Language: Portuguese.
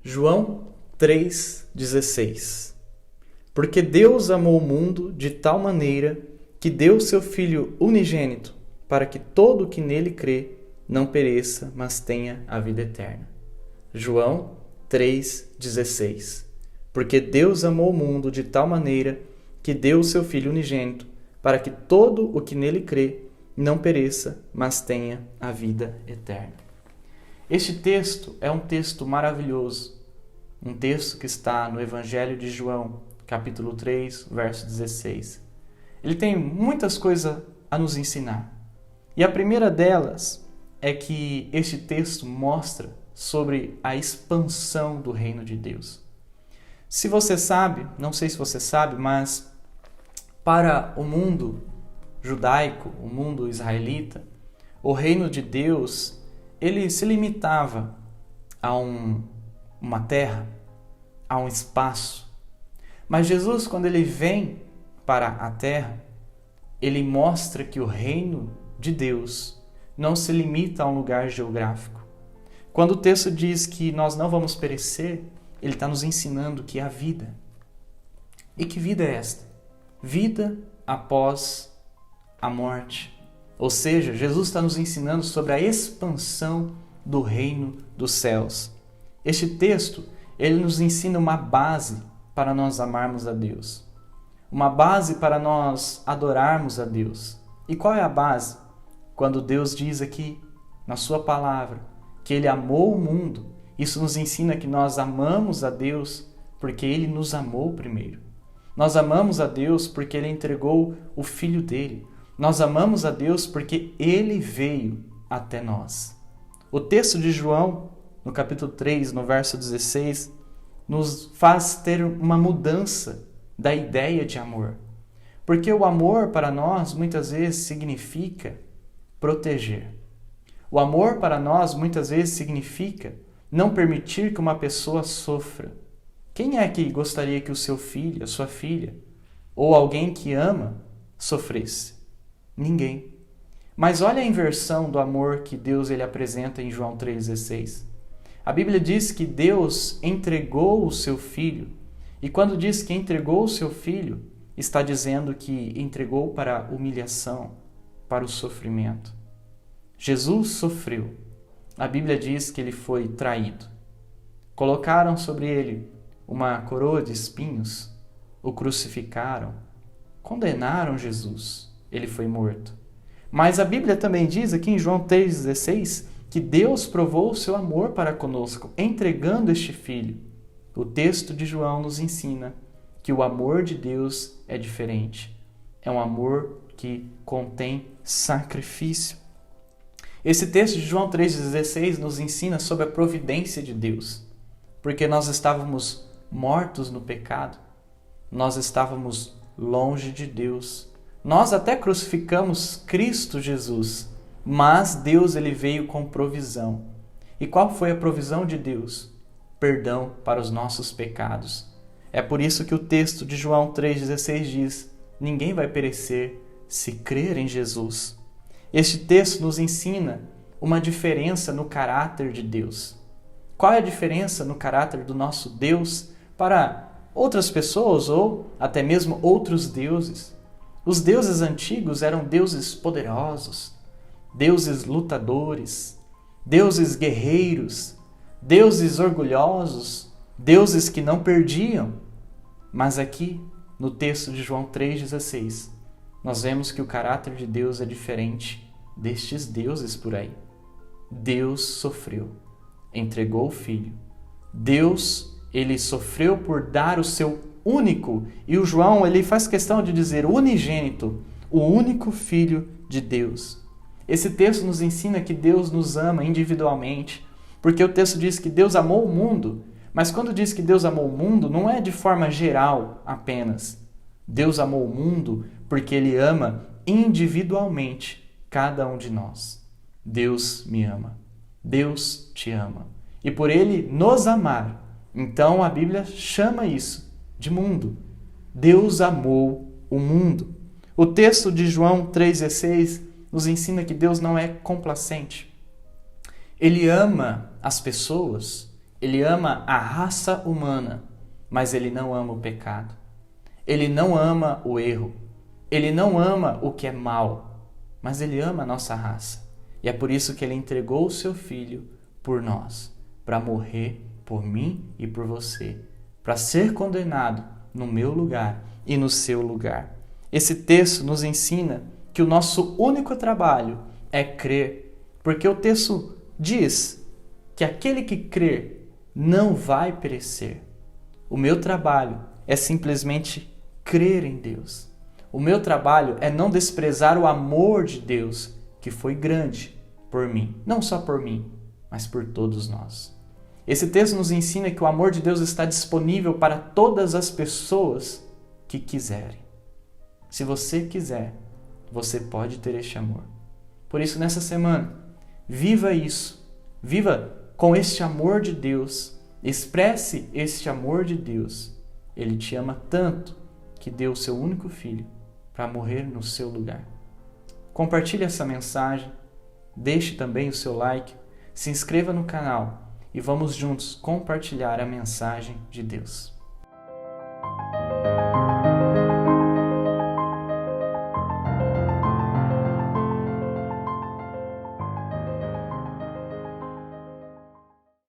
João 3,16. Porque Deus amou o mundo de tal maneira que deu seu Filho unigênito, para que todo o que nele crê não pereça, mas tenha a vida eterna. João 3,16. Porque Deus amou o mundo de tal maneira que deu seu Filho unigênito, para que todo o que nele crê não pereça, mas tenha a vida eterna. Este texto é um texto maravilhoso, um texto que está no Evangelho de João, capítulo 3, verso 16. Ele tem muitas coisas a nos ensinar. E a primeira delas é que este texto mostra sobre a expansão do reino de Deus. Se você sabe, não sei se você sabe, mas para o mundo judaico, o mundo israelita, o reino de Deus, ele se limitava a uma terra, a um espaço. Mas Jesus, quando ele vem para a terra, ele mostra que o reino de Deus não se limita a um lugar geográfico. Quando o texto diz que nós não vamos perecer, ele está nos ensinando que há vida. E que vida é esta? Vida após a morte. Ou seja, Jesus está nos ensinando sobre a expansão do reino dos céus. Este texto, ele nos ensina uma base para nós amarmos a Deus. Uma base para nós adorarmos a Deus. E qual é a base? Quando Deus diz aqui, na sua palavra, que Ele amou o mundo, isso nos ensina que nós amamos a Deus porque Ele nos amou primeiro. Nós amamos a Deus porque Ele entregou o Filho dele. Nós amamos a Deus porque Ele veio até nós. O texto de João, no capítulo 3, no verso 16, nos faz ter uma mudança da ideia de amor. Porque o amor para nós muitas vezes significa proteger. O amor para nós muitas vezes significa não permitir que uma pessoa sofra. Quem é que gostaria que o seu filho, a sua filha, ou alguém que ama, sofresse? Ninguém. Mas olha a inversão do amor que Deus ele apresenta em João 3,16. A Bíblia diz que Deus entregou o seu Filho. E quando diz que entregou o seu Filho, está dizendo que entregou para a humilhação, para o sofrimento. Jesus sofreu. A Bíblia diz que ele foi traído. Colocaram sobre ele uma coroa de espinhos, o crucificaram, condenaram Jesus. Ele foi morto. Mas a Bíblia também diz aqui em João 3,16 que Deus provou o seu amor para conosco, entregando este Filho. O texto de João nos ensina que o amor de Deus é diferente. É um amor que contém sacrifício. Esse texto de João 3,16 nos ensina sobre a providência de Deus. Porque nós estávamos mortos no pecado. Nós estávamos longe de Deus. Nós até crucificamos Cristo Jesus, mas Deus ele veio com provisão. E qual foi a provisão de Deus? Perdão para os nossos pecados. É por isso que o texto de João 3,16 diz: ninguém vai perecer se crer em Jesus. Este texto nos ensina uma diferença no caráter de Deus. Qual é a diferença no caráter do nosso Deus para outras pessoas ou até mesmo outros deuses? Os deuses antigos eram deuses poderosos, deuses lutadores, deuses guerreiros, deuses orgulhosos, deuses que não perdiam. Mas aqui, no texto de João 3,16, nós vemos que o caráter de Deus é diferente destes deuses por aí. Deus sofreu, entregou o Filho. Deus, ele sofreu por dar o seu único, e o João ele faz questão de dizer unigênito, o único Filho de Deus. Esse texto nos ensina que Deus nos ama individualmente, porque o texto diz que Deus amou o mundo, mas quando diz que Deus amou o mundo, não é de forma geral apenas. Deus amou o mundo porque Ele ama individualmente cada um de nós. Deus me ama. Deus te ama. E por Ele nos amar, então a Bíblia chama isso de mundo. Deus amou o mundo. O texto de João 3,16 nos ensina que Deus não é complacente. Ele ama as pessoas Ele ama a raça humana, mas ele não ama o pecado. Ele não ama o erro. Ele não ama o que é mal, mas ele ama a nossa raça. E é por isso que ele entregou o seu Filho por nós, para morrer por mim e por você, para ser condenado no meu lugar e no seu lugar. Esse texto nos ensina que o nosso único trabalho é crer, porque o texto diz que aquele que crer não vai perecer. O meu trabalho é simplesmente crer em Deus. O meu trabalho é não desprezar o amor de Deus, que foi grande por mim, não só por mim, mas por todos nós. Esse texto nos ensina que o amor de Deus está disponível para todas as pessoas que quiserem. Se você quiser, você pode ter este amor. Por isso, nessa semana, viva isso. Viva com este amor de Deus. Expresse este amor de Deus. Ele te ama tanto que deu o seu único filho para morrer no seu lugar. Compartilhe essa mensagem. Deixe também o seu like. Se inscreva no canal. E vamos juntos compartilhar a mensagem de Deus.